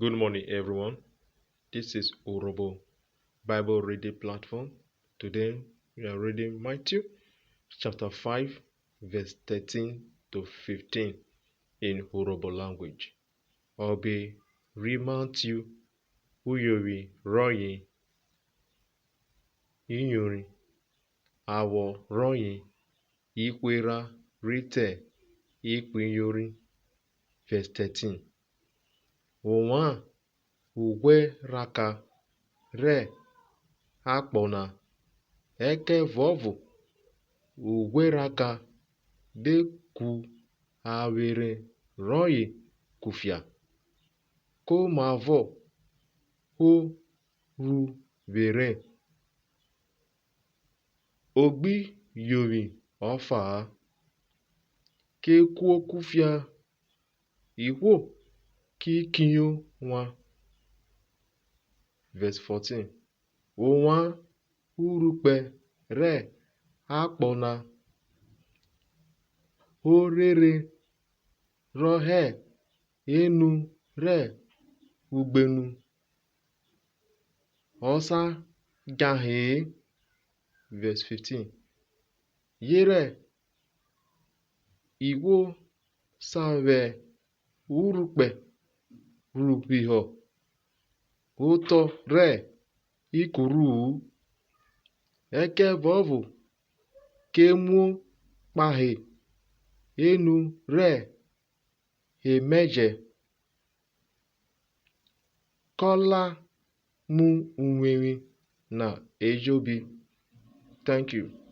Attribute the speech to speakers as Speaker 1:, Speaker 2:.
Speaker 1: Good morning, everyone. This is Orobo Bible reading platform. Today we are reading Matthew chapter 5, verse 13 to 15 in Orobo language. Obi Matthew Uyori Royi Inyori Awo Royi Ikwera Rite Ikwinyori. Verse 13. Ụwa ugwe raka re akpọna eke vovu ugweraka deku awere royi kufia ko mavo o ru vere ogbi yori ofa ke kuo kufia iwo ki kinyo nwa. Verse 14. Ụwa urukpe re akpọna orere rohe enu re ugbenu osa gahe. Verse 15. Yere iwo sawe urukpe rubiho ụtọ re ikuru eke vovu kemu kpahe enu re emeje kola mu unweri na ejobi. Thank you.